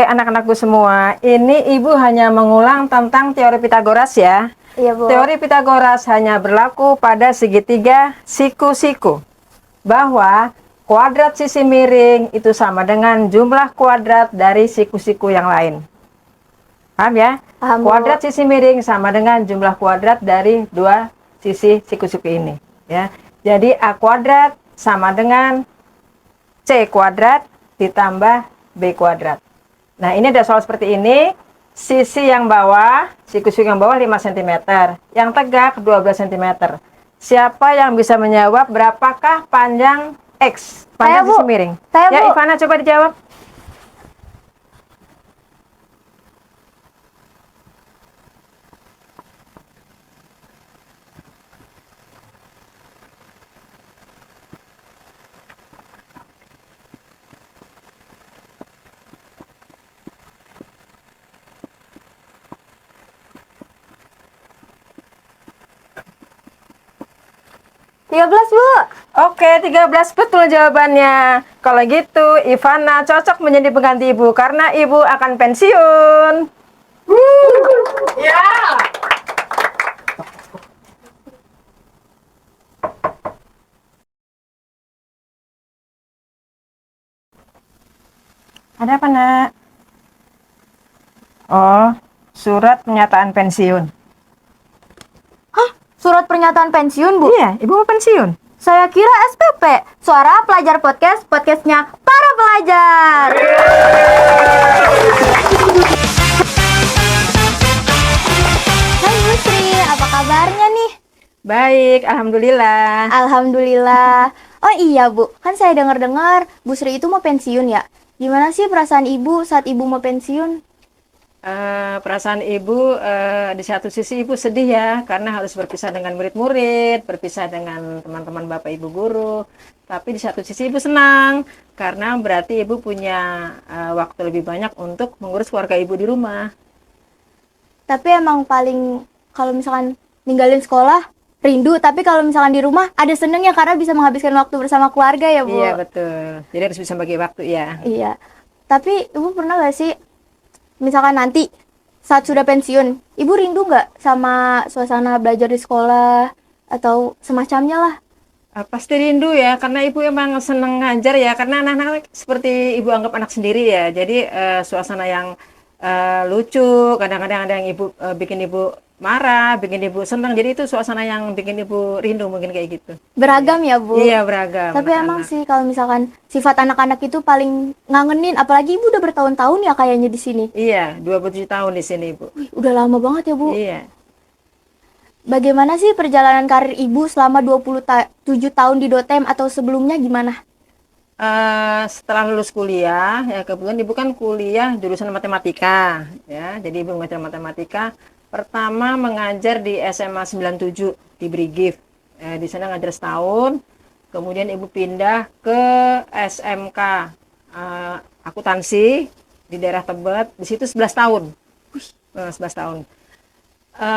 anak-anakku semua, ini Ibu hanya mengulang tentang teori Pitagoras ya. Iya, Bu. Teori Pitagoras hanya berlaku pada segitiga siku-siku. Bahwa kuadrat sisi miring itu sama dengan jumlah kuadrat dari siku-siku yang lain. Paham ya? Paham, Bu. Kuadrat sisi miring sama dengan jumlah kuadrat dari dua sisi siku-siku ini. Ya. Jadi A kuadrat sama dengan C kuadrat ditambah B kuadrat. Nah, ini ada soal seperti ini. Sisi yang bawah, siku-siku yang bawah 5 cm, yang tegak 12 cm. Siapa yang bisa menjawab berapakah panjang X, panjang Saya, Bu. sisi miring? Saya, Ya, Bu. Ivana coba dijawab. Tiga belas, Bu. Oke, 13 betul jawabannya. Kalau gitu, Ivana cocok menjadi pengganti Ibu karena Ibu akan pensiun. Ya. Ada apa, Nak? Oh, surat pernyataan pensiun. Hah? Surat pernyataan pensiun, Bu? Iya, Ibu mau pensiun. Saya kira SPP. Suara Pelajar Podcast, podcastnya para pelajar. Hai Bu Sri, apa kabarnya nih? Baik, alhamdulillah. Alhamdulillah. Oh iya Bu, kan saya dengar-dengar Bu Sri itu mau pensiun ya? Gimana sih perasaan Ibu saat Ibu mau pensiun? Perasaan Ibu di satu sisi Ibu sedih ya karena harus berpisah dengan murid-murid, berpisah dengan teman-teman Bapak Ibu guru. Tapi di satu sisi Ibu senang karena berarti Ibu punya waktu lebih banyak untuk mengurus keluarga Ibu di rumah. Tapi emang paling kalau misalkan ninggalin sekolah rindu, tapi kalau misalkan di rumah ada senengnya karena bisa menghabiskan waktu bersama keluarga ya Bu. Iya betul. Jadi harus bisa bagi waktu ya. Iya. Tapi Ibu pernah gak sih misalkan nanti saat sudah pensiun, Ibu rindu nggak sama suasana belajar di sekolah atau semacamnya lah? Pasti rindu ya karena Ibu emang seneng ngajar ya karena anak-anak seperti Ibu anggap anak sendiri ya. Jadi suasana yang lucu, kadang-kadang ada yang Ibu bikin Ibu marah, bikin Ibu senang. Jadi itu suasana yang bikin Ibu rindu mungkin kayak gitu. Beragam ya Bu? Iya, beragam. Tapi emang anak-anak. sih kalau misalkan sifat anak-anak itu paling ngangenin, apalagi Ibu udah bertahun-tahun ya kayaknya di sini. Iya, 27 tahun di sini, Bu. Wih, udah lama banget ya Bu. Iya. Bagaimana sih perjalanan karir Ibu selama 27 tahun di Dotem atau sebelumnya gimana? Setelah lulus kuliah, ya kebetulan Ibu kan kuliah jurusan matematika, ya. Jadi Ibu mengajar matematika. Pertama mengajar di SMA 97 di Brigif. Di sana ngajar setahun. Kemudian Ibu pindah ke SMK akuntansi di daerah Tebet. Di situ 11 tahun. 11 tahun.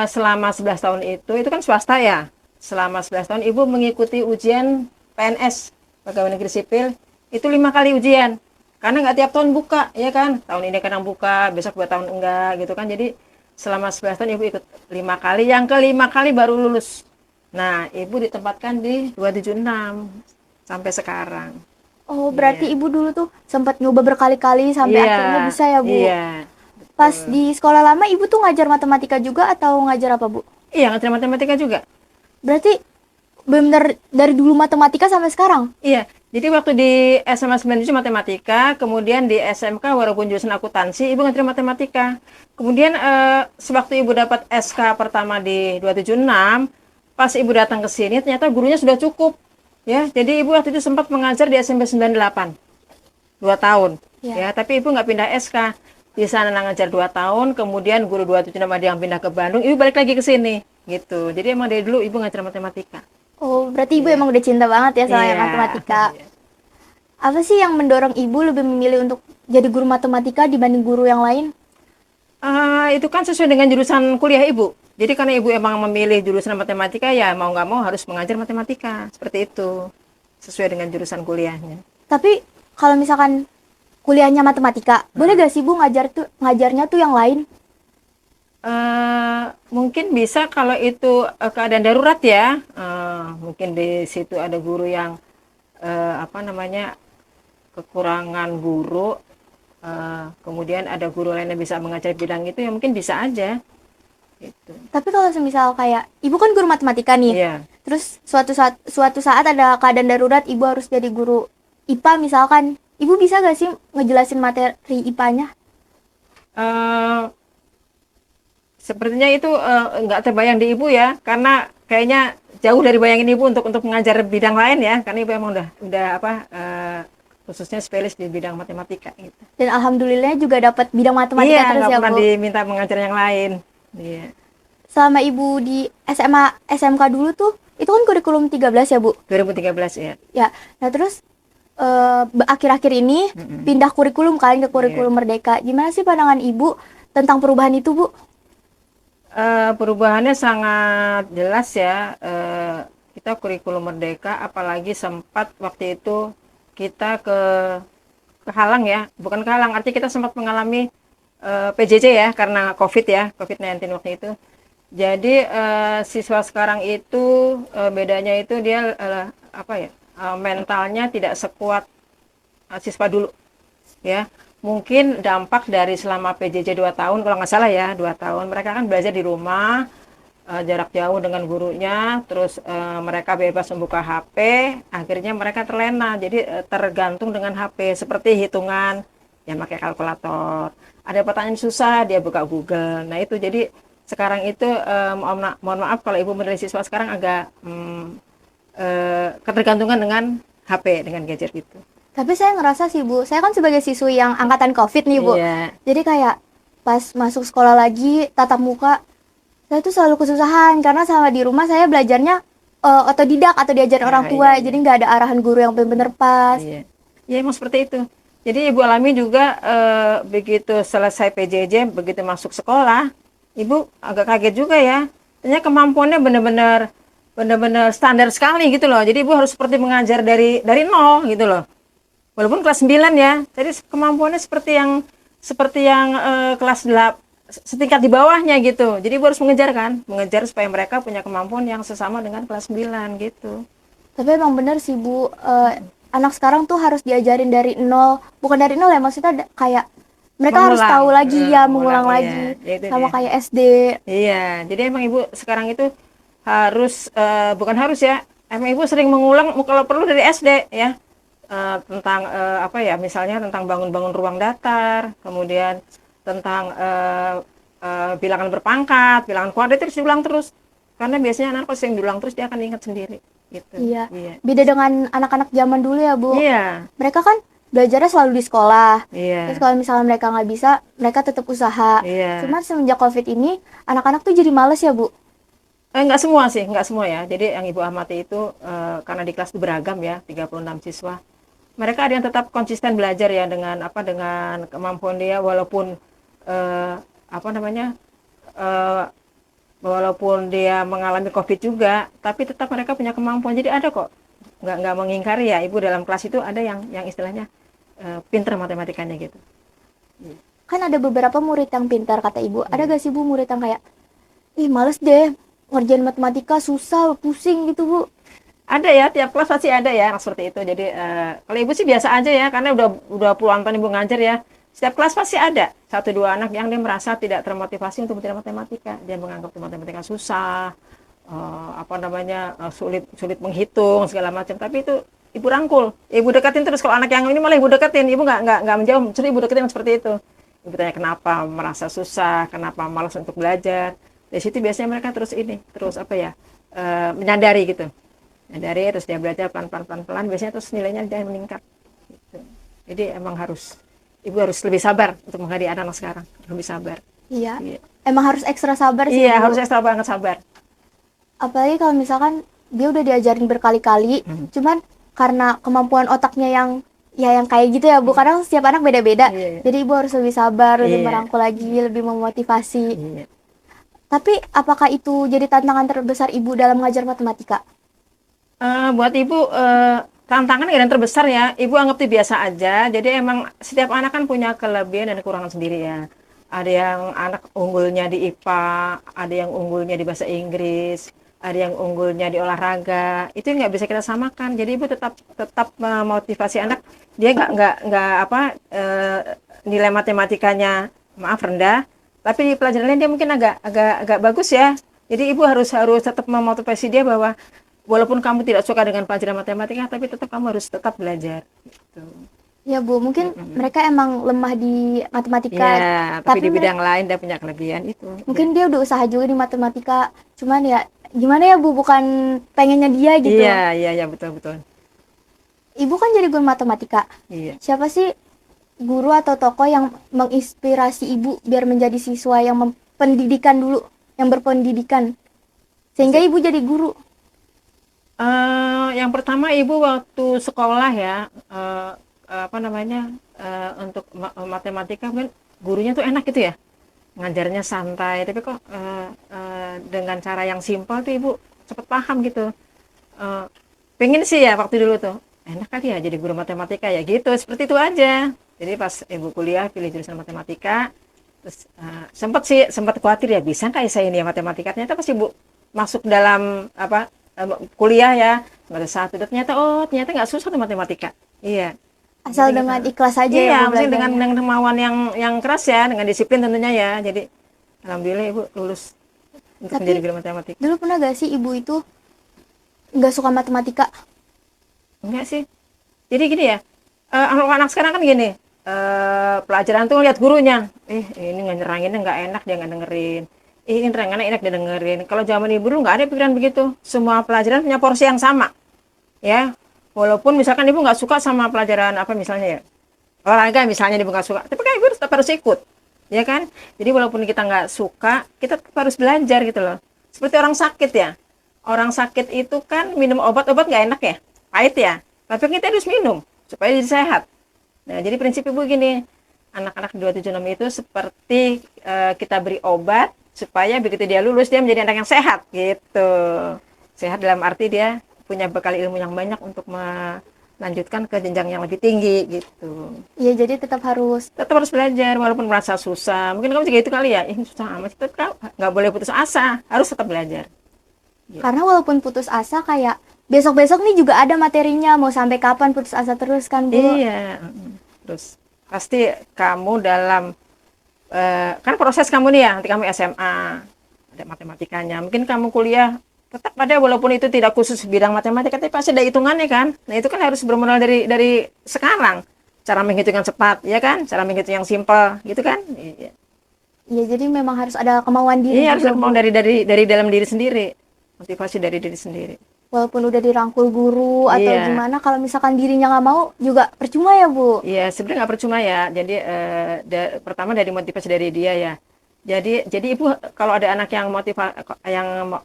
Selama 11 tahun itu kan swasta ya. Selama 11 tahun Ibu mengikuti ujian PNS, pegawai negeri sipil, itu 5 kali ujian. Karena nggak tiap tahun buka, ya kan? Tahun ini kadang buka, besok 2 tahun enggak, gitu kan. Jadi selama 11 tahun Ibu ikut 5 kali, yang kelima kali baru lulus. Nah, Ibu ditempatkan di 276 sampai sekarang. Oh, berarti Ibu dulu tuh sempat nyoba berkali-kali sampai akhirnya bisa ya Bu? Iya. Pas di sekolah lama Ibu tuh ngajar matematika juga atau ngajar apa Bu? Iya, ngajar matematika juga. Berarti benar dari dulu matematika sampai sekarang? Iya, jadi waktu di SMA 97 matematika, kemudian di SMK walaupun jurusan akuntansi, Ibu ngajar matematika. Kemudian sewaktu Ibu dapat SK pertama di 276, pas Ibu datang ke sini ternyata gurunya sudah cukup. Ya, jadi Ibu waktu itu sempat mengajar di SMP 98. 2 tahun. Ya, tapi Ibu nggak pindah SK. Di sana ngajar 2 tahun, kemudian guru 276 ada yang pindah ke Bandung, Ibu balik lagi ke sini. Gitu. Jadi emang dari dulu Ibu ngajar matematika. Oh, berarti Ibu emang udah cinta banget ya sama Iya. matematika. Iya. Apa sih yang mendorong Ibu lebih memilih untuk jadi guru matematika dibanding guru yang lain? Itu kan sesuai dengan jurusan kuliah Ibu. Jadi karena Ibu emang memilih jurusan matematika, ya mau nggak mau harus mengajar matematika. Seperti itu. Sesuai dengan jurusan kuliahnya. Tapi kalau misalkan kuliahnya matematika, boleh gak sih Bu ngajarnya tuh yang lain? Mungkin bisa kalau itu keadaan darurat ya. Mungkin di situ ada guru yang apa namanya kekurangan guru, kemudian ada guru lain yang bisa mengajar bidang itu, ya mungkin bisa aja. Gitu. Tapi kalau semisal kayak ibu kan guru matematika nih, Iya. terus suatu saat ada keadaan darurat, ibu harus jadi guru IPA misalkan, ibu bisa gak sih ngejelasin materi IPA-nya? Eh, Sepertinya itu nggak terbayang di ibu ya, karena kayaknya jauh dari bayangin ibu untuk mengajar bidang lain ya, karena ibu emang udah apa khususnya spesialis di bidang matematika gitu. Dan alhamdulillah juga dapat bidang matematika Iya, terus nggak ya pernah Bu. diminta mengajar yang lain. Iya. Selama ibu di SMA SMK dulu tuh, itu kan kurikulum 13 ya Bu? 2013 ya. Ya, nah terus akhir-akhir ini pindah kurikulum kan ke kurikulum Merdeka. Gimana sih pandangan ibu tentang perubahan itu Bu? Perubahannya sangat jelas ya. Kita kurikulum Merdeka, apalagi sempat waktu itu kita kehalang ya, bukan kehalang, artinya kita sempat mengalami PJJ ya karena COVID ya, COVID-19 waktu itu. Jadi siswa sekarang itu bedanya itu dia apa ya, mentalnya tidak sekuat siswa dulu ya. Mungkin dampak dari selama PJJ 2 tahun, kalau nggak salah ya 2 tahun, mereka kan belajar di rumah, jarak jauh dengan gurunya, terus mereka bebas membuka HP, akhirnya mereka terlena, jadi tergantung dengan HP, seperti hitungan, ya pakai kalkulator, ada pertanyaan susah, dia buka Google, nah itu jadi sekarang itu mohon maaf kalau ibu menilai siswa sekarang agak ketergantungan dengan HP, dengan gadget gitu. Tapi saya ngerasa sih Bu, saya kan sebagai siswi yang angkatan COVID nih Bu. Iya. Jadi kayak pas masuk sekolah lagi tatap muka, saya tuh selalu kesusahan karena sama di rumah saya belajarnya otodidak atau diajarin orang tua, Iya. jadi nggak ada arahan guru yang benar-benar pas. Iya. Ya emang seperti itu. Jadi Ibu alami juga begitu selesai PJJ, begitu masuk sekolah, Ibu agak kaget juga ya. Ternyata kemampuannya benar-benar standar sekali gitu loh. Jadi Ibu harus seperti mengajar dari nol gitu loh. Walaupun kelas 9 ya. Jadi kemampuannya seperti yang kelas 8 setingkat di bawahnya gitu. Jadi Ibu harus mengejar supaya mereka punya kemampuan yang sesama dengan kelas 9 gitu. Tapi emang bener sih Bu, anak sekarang tuh harus diajarin dari nol, bukan dari nol ya, maksudnya kayak mereka harus Mengulang. tahu lagi ya, mengulang Mengulang, lagi, iya. Itu sama dia. kayak SD. Iya, jadi emang Ibu sekarang itu harus bukan harus ya, emang Ibu sering mengulang kalau perlu dari SD ya. Tentang apa ya, misalnya tentang bangun-bangun ruang datar, kemudian tentang bilangan berpangkat, bilangan kuadrat itu diulang terus. Karena biasanya anak kalau sering diulang terus dia akan ingat sendiri gitu. Iya. Iya. Beda dengan anak-anak zaman dulu ya Bu. Iya. Mereka kan belajarnya selalu di sekolah. Iya. Terus kalau misalnya mereka nggak bisa, mereka tetap usaha. Iya. Cuman semenjak COVID ini, anak-anak tuh jadi males ya Bu. Enggak semua sih, enggak semua ya. Jadi yang Ibu amati itu karena di kelas itu beragam ya, 36 siswa. Mereka ada yang tetap konsisten belajar ya dengan kemampuan dia, walaupun apa namanya walaupun dia mengalami COVID juga, tapi tetap mereka punya kemampuan. Jadi ada kok, nggak mengingkari ya, Ibu dalam kelas itu ada yang istilahnya pinter matematikanya gitu. Kan ada beberapa murid yang pintar kata Ibu. Ada gak sih Bu murid yang kayak, ih males deh, ngerjain matematika susah, pusing gitu Bu. Ada ya, tiap kelas pasti ada ya seperti itu. Jadi kalau Ibu sih biasa aja ya, karena udah puluhan tahun Ibu ngajar ya. Setiap kelas pasti ada 1-2 anak yang dia merasa tidak termotivasi untuk belajar matematika. Dia menganggap matematika susah, apa namanya sulit menghitung segala macam. Tapi itu Ibu rangkul, Ibu deketin terus. Kalau anak yang ini malah Ibu deketin, Ibu nggak menjauh, justru Ibu deketin seperti itu. Ibu tanya kenapa merasa susah, kenapa malas untuk belajar. Dari situ biasanya mereka terus apa ya, menyadari gitu. Dari terus dia belajar pelan-pelan biasanya terus nilainya dia meningkat gitu. Jadi emang Ibu harus lebih sabar untuk menghadapi anak-anak sekarang, lebih sabar. Iya. Emang harus ekstra sabar sih Iya, Bu. harus ekstra banget sabar. Apalagi kalau misalkan dia udah diajarin berkali-kali, cuman karena kemampuan otaknya yang kayak gitu ya Bu, karena setiap anak beda-beda. Iya. Jadi Ibu harus lebih sabar, lebih Iya. merangkul lagi, lebih memotivasi. Iya. Tapi apakah itu jadi tantangan terbesar Ibu dalam mengajar matematika? Buat Ibu tantangan yang terbesar ya, Ibu anggap itu biasa aja. Jadi emang setiap anak kan punya kelebihan dan kekurangan sendiri ya. Ada yang anak unggulnya di IPA, ada yang unggulnya di bahasa Inggris, ada yang unggulnya di olahraga. Itu nggak bisa kita samakan. Jadi Ibu tetap tetap memotivasi anak. Dia nggak apa nilai matematikanya maaf rendah, tapi di pelajaran lain dia mungkin agak bagus ya. Jadi Ibu harus harus tetap memotivasi dia bahwa walaupun kamu tidak suka dengan pelajaran matematika, tapi tetap kamu harus tetap belajar. Gitu. Ya Bu, mungkin mereka emang lemah di matematika, Ya, tapi di mereka bidang lain dia punya kelebihan itu. mungkin dia udah usaha juga di matematika, cuman ya gimana ya Bu, bukan pengennya dia gitu. Iya, iya, iya, betul, betul. Ibu kan jadi guru matematika. Iya. Siapa sih guru atau tokoh yang menginspirasi Ibu biar menjadi siswa yang pendidikan dulu, yang berpendidikan, sehingga Ibu jadi guru? Yang pertama Ibu waktu sekolah ya, apa namanya, untuk matematika kan gurunya tuh enak gitu ya, ngajarnya santai, tapi kok dengan cara yang simpel tuh Ibu cepet paham gitu. Eh, Pengen sih ya waktu dulu tuh, enak kali ya jadi guru matematika ya gitu, seperti itu aja. Jadi pas Ibu kuliah pilih jurusan matematika, terus sempat khawatir ya bisa nggak ya saya ini ya matematika. Ternyata pas Ibu masuk dalam apa kuliah ya semester 1, ternyata nggak susah tuh matematika. Iya. Asal Jadi, dengan ikhlas aja ya iya, Bu mesti belajarnya. dengan kemauan yang keras ya, dengan disiplin tentunya ya. Jadi alhamdulillah Ibu lulus untuk Tapi menjadi guru matematika. dulu pernah gak sih Ibu itu nggak suka matematika? Enggak sih. Jadi gini ya, anak sekarang kan gini, pelajaran tuh lihat gurunya, ini nggak nyeranginnya nggak enak dia nggak dengerin. Ini nerangannya enak dia dengerin. Kalau zaman ibu dulu nggak ada pikiran begitu. Semua pelajaran punya porsi yang sama, ya. Walaupun misalkan ibu nggak suka sama pelajaran apa misalnya ya, olahraga misalnya ibu nggak suka, tapi kan ibu tetap harus ikut, ya kan? Jadi walaupun kita nggak suka, kita tetap harus belajar gitu loh. Seperti orang sakit ya. Orang sakit itu kan minum obat nggak enak ya, pahit ya. Tapi kita harus minum supaya jadi sehat. Nah, jadi prinsip ibu gini, anak-anak 276 itu seperti kita beri obat supaya begitu dia lulus dia menjadi anak yang sehat gitu. Sehat dalam arti dia punya bekal ilmu yang banyak untuk melanjutkan ke jenjang yang lebih tinggi gitu. Iya, jadi tetap harus. Tetap harus belajar walaupun merasa susah. Mungkin kamu juga itu kali ya, ini susah amat. Tetap nggak boleh putus asa, harus tetap belajar. Karena walaupun putus asa kayak besok-besok nih juga ada materinya, mau sampai kapan putus asa terus kan Bu? Iya, terus pasti kamu dalam kan proses kamu nih ya, nanti kamu SMA ada matematikanya, mungkin kamu kuliah tetap ada walaupun itu tidak khusus bidang matematika, tapi pasti ada hitungannya kan. Nah itu kan harus bermula dari sekarang, cara menghitung yang cepat, ya kan, cara menghitung yang simpel, gitu kan? Iya, Iya, jadi memang harus ada kemauan diri iya harus juga Bu. mau dari dalam diri sendiri, motivasi dari diri sendiri. Walaupun udah dirangkul guru atau Iya. gimana, kalau misalkan dirinya nggak mau juga percuma ya Bu. Iya, sebenarnya nggak percuma ya. Jadi pertama dari motivasi dari dia ya. Jadi ibu kalau ada anak yang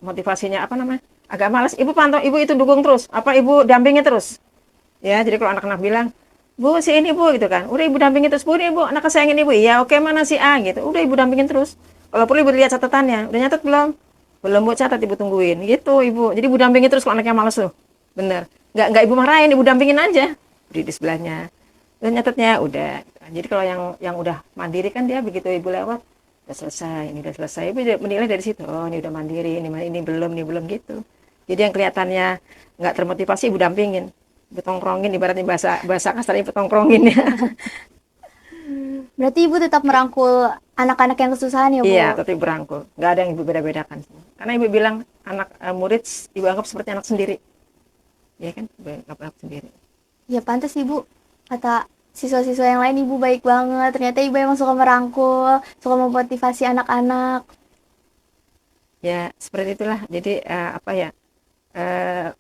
motivasinya apa namanya agak malas, ibu pantau, ibu itu dukung terus. Apa ibu dampingi terus? Ya, jadi kalau anak-anak bilang, Bu, si ini Bu gitu kan. Udah ibu dampingin terus, Bu, ini Bu, anak kesayangan ibu. Iya, oke mana si A gitu. Udah ibu dampingin terus. Kalau perlu ibu lihat catatannya. Udah nyatet belum? Belum Bu, catat ibu tungguin. Gitu ibu. Jadi ibu dampingin terus kalau anaknya malas tuh. Bener. Nggak ibu marahin, ibu dampingin aja. Beri di sebelahnya. Udah nyatetnya, udah. Jadi kalau yang udah mandiri kan dia begitu ibu lewat, udah selesai, ini udah selesai. Ibu menilai dari situ. Oh, ini udah mandiri, ini belum gitu. Jadi yang kelihatannya nggak termotivasi ibu dampingin. Ibu tongkrongin, ibaratnya bahasa kasar ibu tongkrongin ya. Berarti Ibu tetap merangkul anak-anak yang kesusahan ya Bu? Iya, tapi berangkul. Nggak ada yang ibu beda-bedakan. Karena ibu bilang anak murid ibu anggap seperti anak sendiri. Iya kan? Ibu anggap anak sendiri. Ya pantas Ibu. Kata siswa-siswa yang lain Ibu baik banget. Ternyata Ibu emang suka merangkul, suka memotivasi anak-anak. Ya, seperti itulah. Jadi apa ya? eh,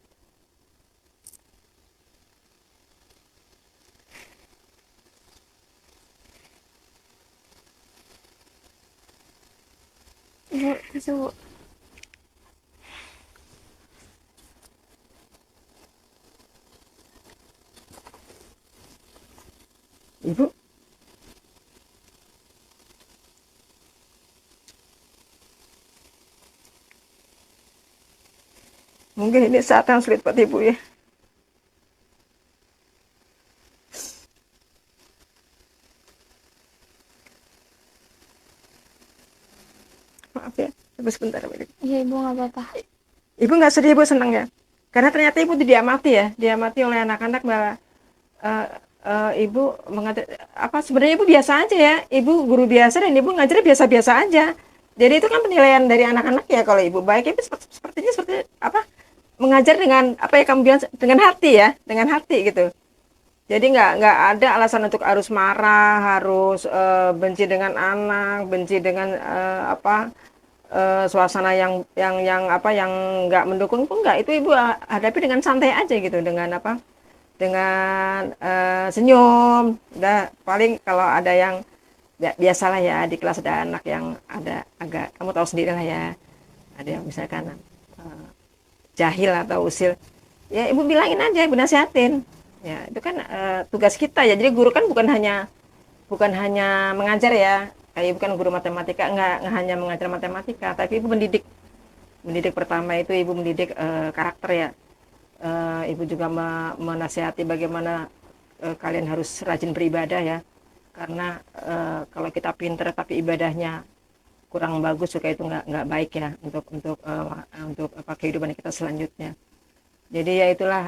Ibu, tisu. Ibu mungkin ini saat yang sulit buat ibu ya. Maaf ya, Ibu sebentar. Iya ibu nggak apa-apa. Ibu nggak sedih, Ibu senang ya. Karena ternyata Ibu diamati ya, diamati oleh anak-anak bahwa eh, Ibu mengajar apa sebenarnya Ibu biasa aja ya. Ibu guru biasa dan Ibu ngajar biasa-biasa aja. Jadi itu kan penilaian dari anak-anak ya, kalau Ibu baik Ibu sepertinya seperti apa? Mengajar dengan apa ya kamu bilang, dengan hati ya, dengan hati gitu. Jadi nggak ada alasan untuk harus marah, harus benci dengan anak, benci dengan suasana yang apa yang nggak mendukung pun nggak. Itu Ibu hadapi dengan santai aja gitu, dengan apa? Dengan senyum. Udah paling kalau ada yang ya, biasalah ya di kelas ada anak yang ada agak, kamu tahu sendiri lah ya. Ada yang misalkan jahil atau usil. Ya Ibu bilangin aja, Ibu nasihatin. Ya, itu kan tugas kita ya. Jadi guru kan bukan hanya mengajar ya. Kayak Ibu kan guru matematika, nggak hanya mengajar matematika, tapi Ibu mendidik. Mendidik pertama itu Ibu mendidik karakter ya. Ibu juga menasihati bagaimana kalian harus rajin beribadah ya. Karena kalau kita pinter tapi ibadahnya kurang bagus juga itu nggak baik ya untuk apa kehidupan kita selanjutnya. Jadi ya itulah,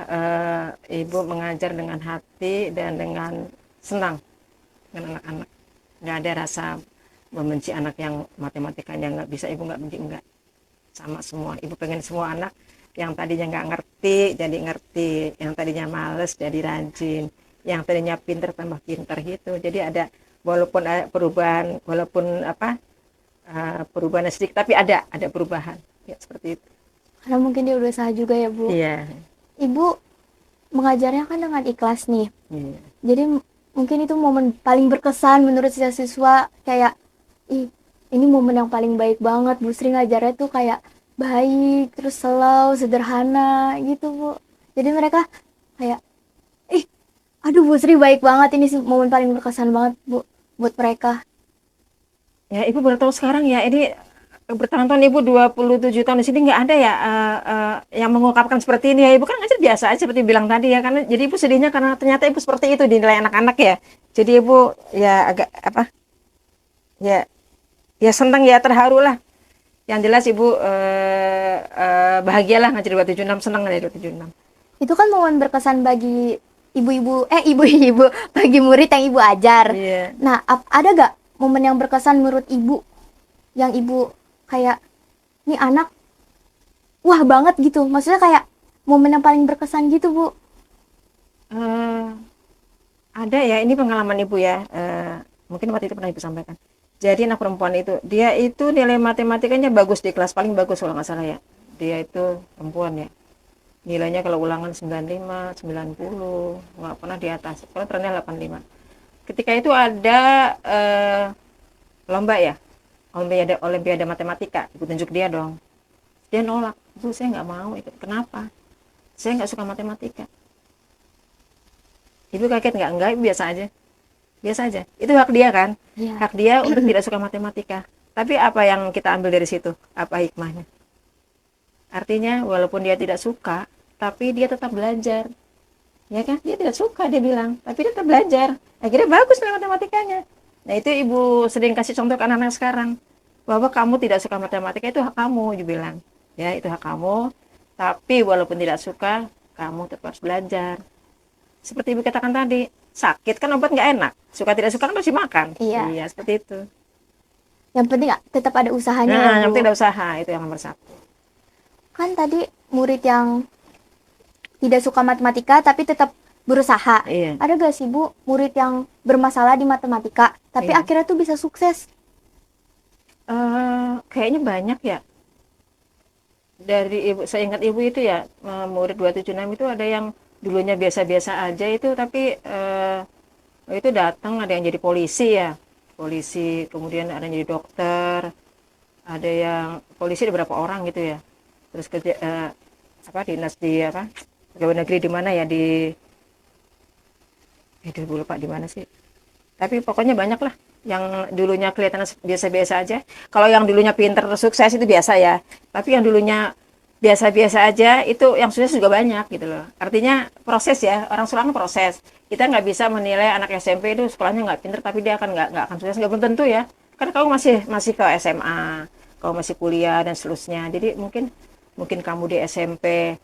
Ibu mengajar dengan hati dan dengan senang dengan anak-anak. Nggak ada rasa membenci anak yang matematikanya nggak bisa. Ibu nggak benci, enggak. Sama semua. Ibu pengen semua anak yang tadinya nggak ngerti jadi ngerti, yang tadinya males jadi rajin, yang tadinya pinter tambah pinter gitu. Jadi ada walaupun perubahan, walaupun perubahan sedikit, tapi ada perubahan ya, seperti itu. Karena mungkin dia udah usaha juga ya Bu. Iya. Ibu mengajarnya kan dengan ikhlas nih. Iya. Jadi mungkin itu momen paling berkesan menurut siswa-siswa, kayak ini momen yang paling baik banget. Bu Sri ngajarnya tuh kayak baik, terus slow, sederhana gitu Bu. Jadi mereka kayak aduh Bu Sri baik banget, ini sih momen paling berkesan banget Bu buat mereka. Ya, Ibu baru tahu sekarang ya, ini bertahun-tahun Ibu 27 tahun di sini nggak ada ya yang mengungkapkan seperti ini ya. Ibu kan ngajar biasa aja seperti bilang tadi ya, karena jadi Ibu sedihnya karena ternyata Ibu seperti itu dinilai anak-anak ya. Jadi Ibu ya agak ya senang ya, terharu lah. Yang jelas Ibu bahagialah ngajar 276, senang ngajar 276. Itu kan momen berkesan bagi ibu-ibu bagi murid yang Ibu ajar. Iya. Nah, ada gak momen yang berkesan menurut Ibu yang Ibu kayak nih anak wah banget gitu, maksudnya kayak momen yang paling berkesan gitu Bu? Ada ya, ini pengalaman Ibu ya, mungkin waktu itu pernah Ibu sampaikan. Jadi anak perempuan itu, dia itu nilai matematikanya bagus di kelas, paling bagus kalau nggak salah ya. Dia itu perempuan ya, nilainya kalau ulangan 95, 90, nggak pernah di atas, kalau trennya 85. Ketika itu ada lomba ya, olimpiade matematika, Ibu tunjuk dia dong. Dia nolak, Bu saya nggak mau ikut. Kenapa? Saya nggak suka matematika. Ibu kaget nggak? Enggak, biasa aja. Biasa aja. Itu hak dia kan? Iya. Hak dia untuk tidak suka matematika. Tapi apa yang kita ambil dari situ? Apa hikmahnya? Artinya walaupun dia tidak suka, tapi dia tetap belajar. Ya kan? Dia tidak suka, dia bilang, tapi dia tetap belajar. Akhirnya bagus nih matematikanya. Nah itu Ibu sering kasih contoh ke anak-anak sekarang. Bahwa kamu tidak suka matematika itu hak kamu, Ibu bilang. Ya, itu hak kamu. Tapi walaupun tidak suka, kamu tetap harus belajar. Seperti Ibu katakan tadi, sakit kan obat nggak enak. Suka tidak suka kan harus dimakan. Iya. Seperti itu. Yang penting tetap ada usahanya ya Nah, Bu. yang penting ada usaha, itu yang nomor satu. Kan tadi murid yang tidak suka matematika tapi tetap berusaha. Iya. Ada gak sih Bu murid yang bermasalah di matematika tapi Iya. akhirnya tuh bisa sukses? Kayaknya banyak ya. Dari Ibu, saya ingat Ibu itu ya, murid 276 itu ada yang dulunya biasa-biasa aja itu, tapi itu datang, ada yang jadi polisi ya. Polisi, kemudian ada yang jadi dokter, ada yang polisi, ada berapa orang gitu ya. Terus kerja dinas di pegawai negeri di mana ya, di dulu lupa di mana sih. Tapi pokoknya banyak lah yang dulunya kelihatan biasa-biasa aja. Kalau yang dulunya pinter sukses itu biasa ya. Tapi yang dulunya biasa-biasa aja itu yang sukses juga banyak gitu loh. Artinya proses ya, orang sekolah proses. Kita nggak bisa menilai anak SMP itu sekolahnya nggak pinter tapi dia akan nggak akan sukses, nggak belum tentu ya. Kan kamu masih ke SMA, kamu masih kuliah dan seterusnya. Jadi mungkin mungkin kamu di SMP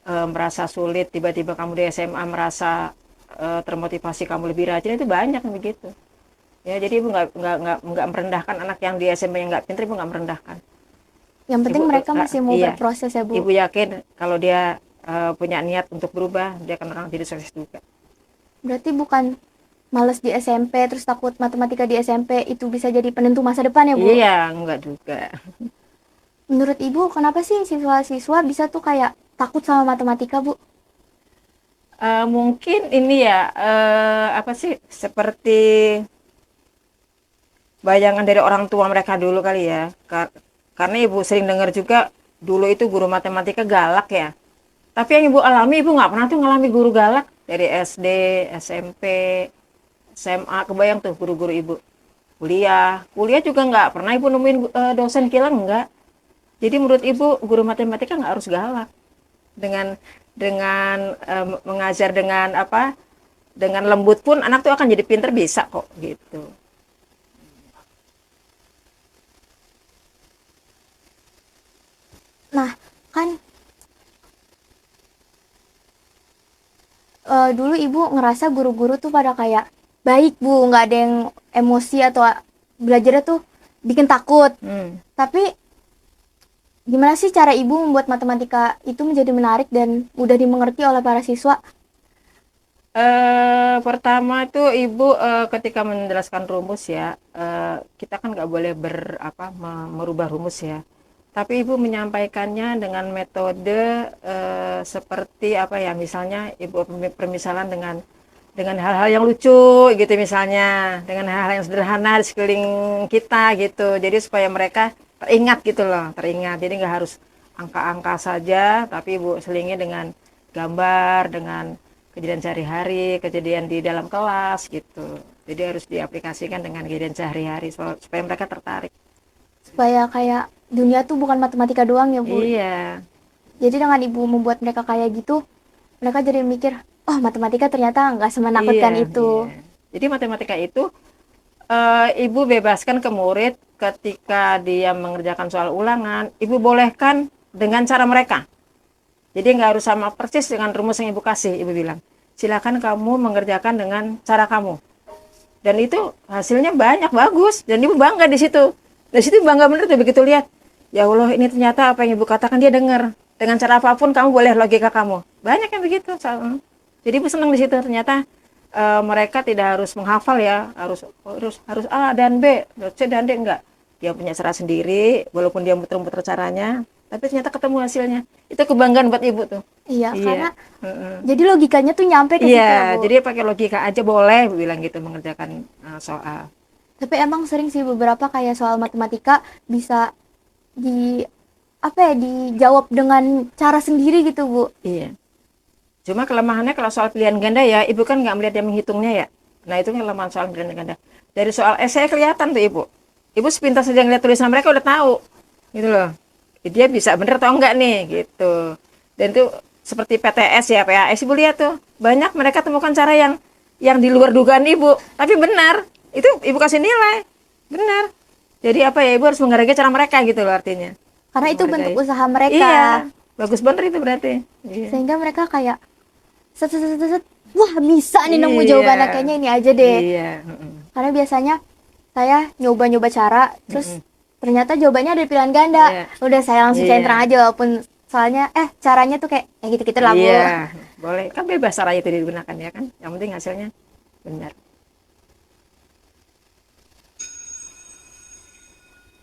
merasa sulit, tiba-tiba kamu di SMA merasa termotivasi, kamu lebih rajin, itu banyak yang begitu. Ya, jadi ibu nggak merendahkan anak yang di SMP yang nggak pintar, ibu nggak merendahkan. Yang penting Ibu mereka masih mau iya, berproses ya, Bu. ibu yakin kalau dia punya niat untuk berubah, dia akan orang jadi sukses juga. Berarti bukan males di SMP terus takut matematika di SMP itu bisa jadi penentu masa depan ya, Bu? Iya, enggak juga. Menurut Ibu, kenapa sih siswa-siswa bisa tuh kayak takut sama matematika, Bu? Mungkin ini ya, apa sih, seperti bayangan dari orang tua mereka dulu kali ya. Karena ibu sering dengar juga dulu itu guru matematika galak ya. Tapi yang ibu alami, ibu nggak pernah tuh ngalami guru galak dari SD, SMP, SMA. Kebayang tuh guru-guru ibu. Kuliah juga nggak pernah ibu nemuin dosen kilang, nggak. Jadi menurut ibu guru matematika nggak harus galak. Dengan mengajar dengan apa? Dengan lembut pun anak tuh akan jadi pinter, bisa kok gitu. Nah, kan dulu Ibu ngerasa guru-guru tuh pada kayak baik, Bu, nggak ada yang emosi atau belajarnya tuh bikin takut. Tapi gimana sih cara Ibu membuat matematika itu menjadi menarik dan mudah dimengerti oleh para siswa? Pertama itu ibu ketika menjelaskan rumus ya, kita kan nggak boleh merubah rumus ya. Tapi ibu menyampaikannya dengan metode seperti apa ya, misalnya ibu permisalan dengan hal-hal yang lucu gitu, misalnya dengan hal-hal yang sederhana di sekeliling kita gitu. Jadi supaya mereka teringat gitu loh, teringat. Jadi nggak harus angka-angka saja, tapi ibu selingi dengan gambar, dengan kejadian sehari-hari, kejadian di dalam kelas gitu. Jadi harus diaplikasikan dengan kejadian sehari-hari supaya mereka tertarik. Supaya kayak dunia tuh bukan matematika doang ya, Bu. Iya. Jadi dengan Ibu membuat mereka kayak gitu, mereka jadi mikir, oh matematika ternyata nggak semenakutkan Iya, itu. iya. Jadi matematika itu ibu bebaskan ke murid ketika dia mengerjakan soal ulangan, ibu bolehkan dengan cara mereka. Jadi nggak harus sama persis dengan rumus yang ibu kasih, ibu bilang. Silakan kamu mengerjakan dengan cara kamu. Dan itu hasilnya banyak, bagus. Dan ibu bangga di situ. Di situ bangga bener tuh begitu lihat. Ya Allah, ini ternyata apa yang ibu katakan dia dengar. Dengan cara apapun kamu boleh logika kamu. Banyak yang begitu. Jadi ibu senang di situ, ternyata mereka tidak harus menghafal ya, harus A dan B, C dan D, enggak. Dia punya cara sendiri, walaupun dia muter-muter caranya, tapi ternyata ketemu hasilnya. Itu kebanggaan buat ibu tuh. Iya, Iya. karena jadi logikanya tuh nyampe ke situ ya, Iya, Bu. jadi pakai logika aja boleh, bilang gitu, mengerjakan soal. Tapi emang sering sih beberapa kayak soal matematika bisa di apa ya dijawab dengan cara sendiri gitu, Bu. Iya. Cuma kelemahannya kalau soal pilihan ganda ya, ibu kan nggak melihat dia menghitungnya ya. Nah itu kelemahan soal pilihan ganda. Dari soal esai kelihatan tuh ibu. Ibu sepintas saja ngeliat tulisan mereka udah tahu, gitu loh. Dia bisa bener atau enggak nih, gitu. Dan itu seperti PTS ya, PAS, ibu lihat tuh banyak mereka temukan cara yang di luar dugaan ibu, tapi benar. Itu ibu kasih nilai, benar. Jadi apa ya, ibu harus menghargai cara mereka gitu loh artinya. Karena itu bentuk usaha mereka. Iya, bagus bener itu berarti. Iya. Sehingga mereka kayak set, set, set, set, set, wah bisa nih nemu Iya. jawabannya, kayaknya ini aja deh. Iya. Karena biasanya saya nyoba-nyoba cara, terus ternyata jawabannya ada di pilihan ganda. Iya. Udah saya langsung Iya. centang aja walaupun soalnya caranya tuh kayak gitu-gitu lah, Bu. Iya, boleh. Kan bebas cara itu digunakan ya kan. Yang penting hasilnya benar.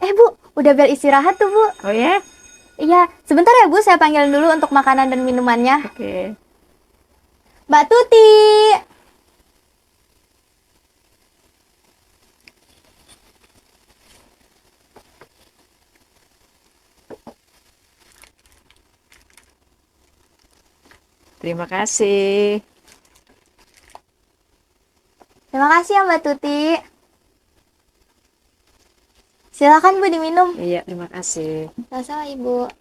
Bu, udah bel istirahat tuh, Bu. Oh ya? Iya, sebentar ya, Bu, saya panggilin dulu untuk makanan dan minumannya. Oke. Mbak Tuti. Terima kasih. Terima kasih ya, Mbak Tuti. Silakan, Bu, diminum. Iya, terima kasih. Sama-sama, Ibu.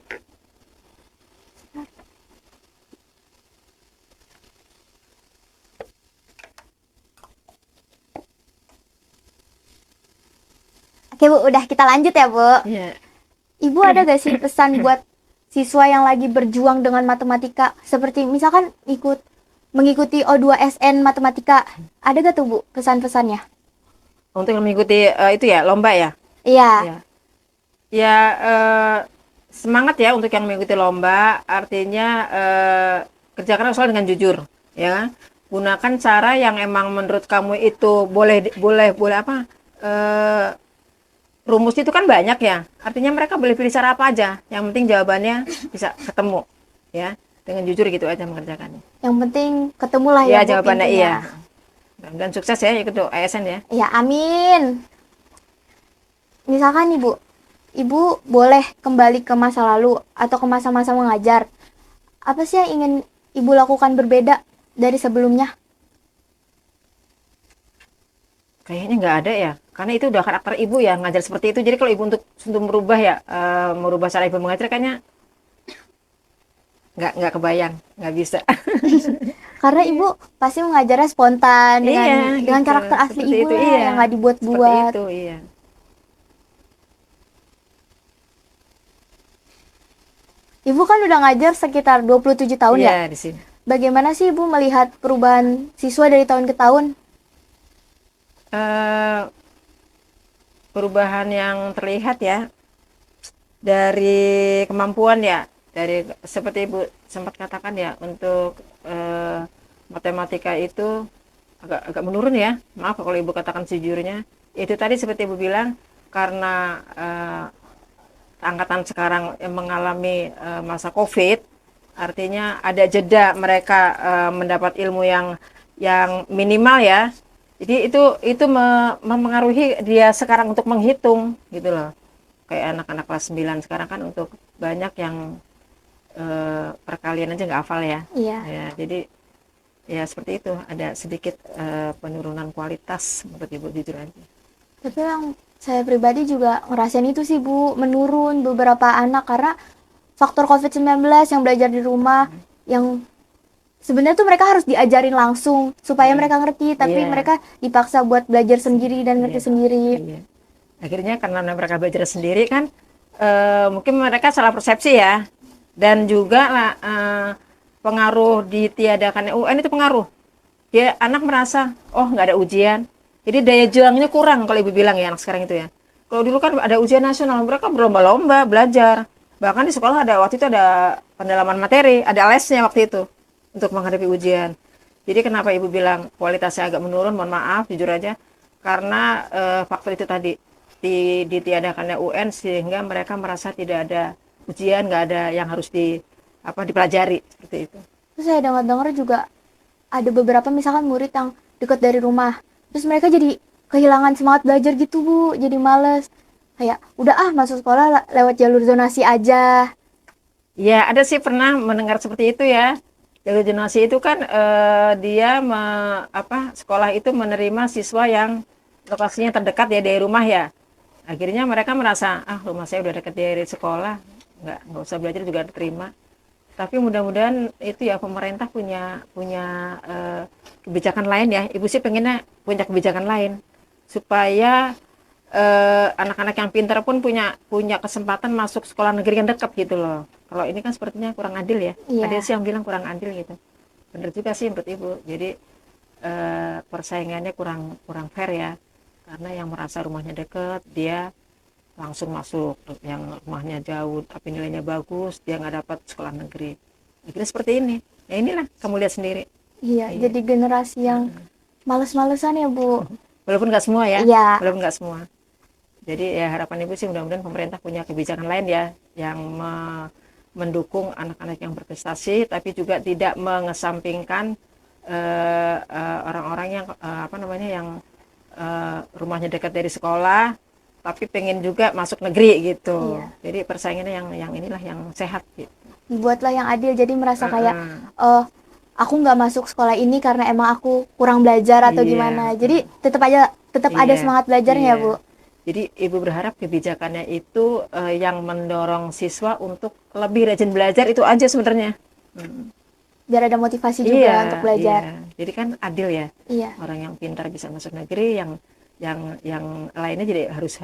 Oke, Bu, udah kita lanjut ya, Bu. Iya. Ibu ada gak sih pesan buat siswa yang lagi berjuang dengan matematika? Seperti misalkan mengikuti O2SN matematika. Ada gak tuh Bu pesan-pesannya? Untuk mengikuti itu ya lomba ya. Iya, Ya, ya semangat ya untuk yang mengikuti lomba. Artinya kerjakan soal dengan jujur, ya. Gunakan cara yang emang menurut kamu itu boleh apa? eh, Rumus itu kan banyak ya. Artinya mereka boleh pilih cara apa aja. Yang penting jawabannya bisa ketemu, ya. Dengan jujur gitu aja mengerjakannya. yang penting ketemulah Ya ya Bu jawabannya iya. pintunya. Dan sukses ya ikut ASN ya. Ya amin. Misalkan nih Bu, Ibu boleh kembali ke masa lalu atau ke masa-masa mengajar. Apa sih yang ingin Ibu lakukan berbeda dari sebelumnya? Kayaknya nggak ada ya, karena itu udah karakter ibu ya ngajar seperti itu. Jadi kalau ibu untuk merubah ya, merubah cara ibu mengajar kayaknya nggak kebayang, nggak bisa. Karena Ibu pasti mengajarnya spontan dengan Iya, dengan gitu. karakter asli Seperti Ibu itu, lah iya. yang nggak Seperti dibuat-buat. itu, iya. Ibu kan udah ngajar sekitar 27 tahun ya. Iya di sini. Bagaimana sih Ibu melihat perubahan siswa dari tahun ke tahun? Eh, Perubahan yang terlihat ya dari kemampuan ya, dari seperti ibu sempat katakan ya untuk matematika itu agak menurun ya. Maaf kalau ibu katakan sejujurnya. Itu tadi seperti ibu bilang karena angkatan sekarang yang mengalami masa COVID, artinya ada jeda mereka mendapat ilmu yang minimal ya. Jadi itu mempengaruhi dia sekarang untuk menghitung gitu loh. Kayak anak-anak kelas 9 sekarang kan untuk banyak yang perkalian aja nggak hafal ya. Iya. Ya, jadi ya seperti itu, ada sedikit penurunan kualitas menurut ibu jujur aja. Tapi yang saya pribadi juga ngerasain itu sih Bu, menurun beberapa anak karena faktor COVID-19 yang belajar di rumah, yang sebenarnya tuh mereka harus diajarin langsung supaya mereka ngerti, tapi Iya. mereka dipaksa buat belajar sendiri dan ngerti Iya. sendiri. Iya. Akhirnya karena mereka belajar sendiri kan, mungkin mereka salah persepsi ya, dan juga lah pengaruh ditiadakannya UN itu pengaruh. Dia anak merasa oh nggak ada ujian, jadi daya juangnya kurang kalau ibu bilang ya anak sekarang itu ya. Kalau dulu kan ada ujian nasional, mereka berlomba-lomba belajar. Bahkan di sekolah waktu itu ada pendalaman materi, ada lesnya waktu itu untuk menghadapi ujian. Jadi kenapa ibu bilang kualitasnya agak menurun, mohon maaf jujur aja, karena faktor itu tadi ditiadakannya UN sehingga mereka merasa tidak ada ujian, nggak ada yang harus dipelajari seperti itu. Terus saya dengar-dengar juga ada beberapa misalkan murid yang dekat dari rumah, terus mereka jadi kehilangan semangat belajar gitu Bu, jadi males. Kayak udah masuk sekolah lewat jalur zonasi aja. Ya ada sih pernah mendengar seperti itu ya. Jalur zonasi itu kan dia sekolah itu menerima siswa yang lokasinya terdekat ya dari rumah ya. Akhirnya mereka merasa rumah saya udah dekat dari sekolah, nggak usah belajar juga diterima. Tapi mudah-mudahan itu ya pemerintah punya kebijakan lain ya. Ibu sih pengennya punya kebijakan lain supaya anak-anak yang pintar pun punya kesempatan masuk sekolah negeri yang dekat gitu loh. Kalau ini kan sepertinya kurang adil ya. Iya. Ada sih yang bilang kurang adil gitu. Benar juga sih menurut ibu. Jadi persaingannya kurang fair ya. Karena yang merasa rumahnya dekat dia langsung masuk, yang rumahnya jauh tapi nilainya bagus dia nggak dapat sekolah negeri. Akhirnya seperti ini. Ya inilah kamu lihat sendiri. Iya, jadi generasi yang males-malesan ya Bu. Walaupun nggak semua ya. Iya. Walaupun nggak semua. Jadi ya harapan ibu sih mudah-mudahan pemerintah punya kebijakan lain ya yang mendukung anak-anak yang berprestasi, tapi juga tidak mengesampingkan orang-orang yang yang rumahnya dekat dari sekolah, tapi pengen juga masuk negeri gitu. Iya. Jadi persaingannya yang inilah yang sehat gitu. Dibuatlah yang adil, jadi merasa kayak aku nggak masuk sekolah ini karena emang aku kurang belajar atau Iya. gimana. Jadi tetap ada Iya, semangat belajarnya ya iya. Bu. Jadi ibu berharap kebijakannya itu yang mendorong siswa untuk lebih rajin belajar itu aja sebenarnya. Biar ada motivasi juga untuk belajar. Iya. Jadi kan adil ya. Iya. Orang yang pintar bisa masuk negeri, yang yang lainnya jadi harus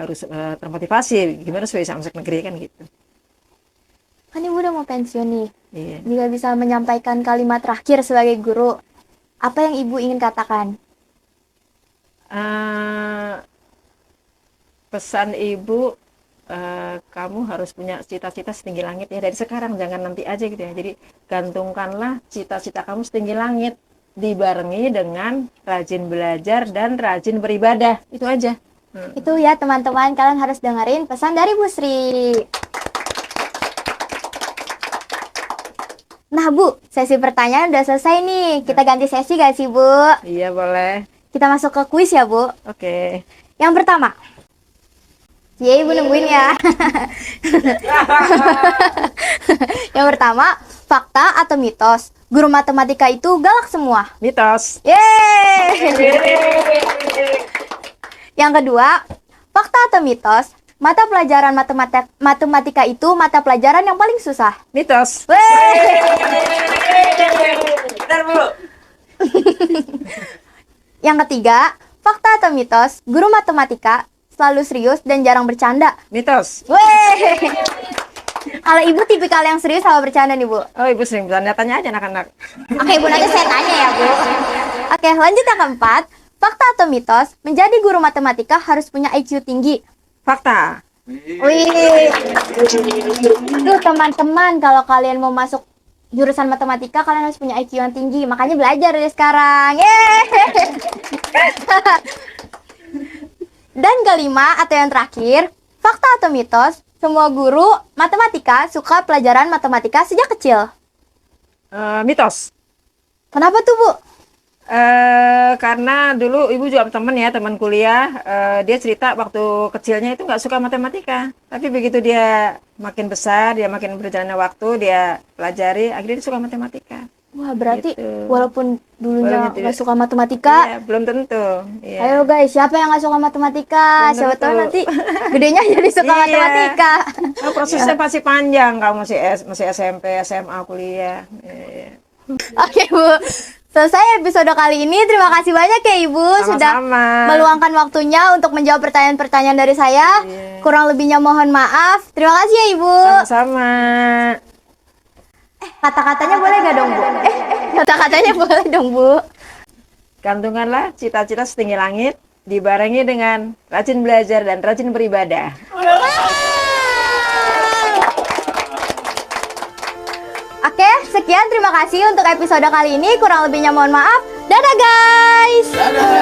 termotivasi gimana supaya bisa masuk negeri kan gitu. Kan ibu udah mau pensiun nih. Iya. Jika bisa menyampaikan kalimat terakhir sebagai guru, apa yang ibu ingin katakan? Pesan ibu, kamu harus punya cita-cita setinggi langit ya dari sekarang, jangan nanti aja gitu ya. Jadi gantungkanlah cita-cita kamu setinggi langit dibarengi dengan rajin belajar dan rajin beribadah, itu aja. Itu ya teman-teman, kalian harus dengerin pesan dari Bu Sri. Nah Bu, sesi pertanyaan udah selesai nih. Kita ganti sesi gak sih Bu? Iya boleh. Kita masuk ke kuis ya Bu. Oke. Yang pertama. Iya Ibu nungguin ya. Yang pertama, fakta atau mitos? Guru matematika itu galak semua. Mitos. Yeay. Yang kedua, fakta atau mitos? Mata pelajaran matematika itu mata pelajaran yang paling susah. Mitos. Wey. Bentar, Bu. Yang ketiga, fakta atau mitos? Guru matematika selalu serius dan jarang bercanda. Mitos. Wey. Kalau ibu tipikal yang serius sama bercanda nih Bu. Oh ibu sering bercanda, tanya aja anak-anak. Oke Bu, nanti saya tanya ya Bu. Oke, lanjut yang keempat. Fakta atau mitos? Menjadi guru matematika harus punya IQ tinggi. Fakta. Wih. Tuh teman-teman, kalau kalian mau masuk jurusan matematika, kalian harus punya IQ yang tinggi. Makanya belajar dari sekarang. Yeay. Dan kelima atau yang terakhir, fakta atau mitos? Semua guru matematika suka pelajaran matematika sejak kecil. Mitos. Kenapa tuh Bu? Karena dulu ibu juga teman kuliah, dia cerita waktu kecilnya itu nggak suka matematika, tapi begitu dia makin besar, dia makin berjalannya waktu, dia pelajari, akhirnya dia suka matematika. Wah, berarti Gitu. walaupun dulunya Walaupun nggak tidak- suka matematika, Iya, belum tentu. Iya. ayo guys, siapa yang nggak suka matematika? Belum Siapa tahu tentu. nanti gedenya jadi suka Iya. matematika. Oh, prosesnya pasti panjang, kamu masih SMP, SMA, kuliah. Iya. Oke Bu, selesai episode kali ini. Terima kasih banyak ya Ibu sudah Sama-sama. meluangkan waktunya untuk menjawab pertanyaan-pertanyaan dari saya. Iya. Kurang lebihnya mohon maaf. Terima kasih ya Ibu. Sama-sama. Kata-katanya boleh gak dong Bu? Kata-katanya boleh dong Bu. Gantunganlah cita-cita setinggi langit, dibarengi dengan rajin belajar dan rajin beribadah. Oke, sekian terima kasih untuk episode kali ini. Kurang lebihnya mohon maaf. Dadah guys. Dadah.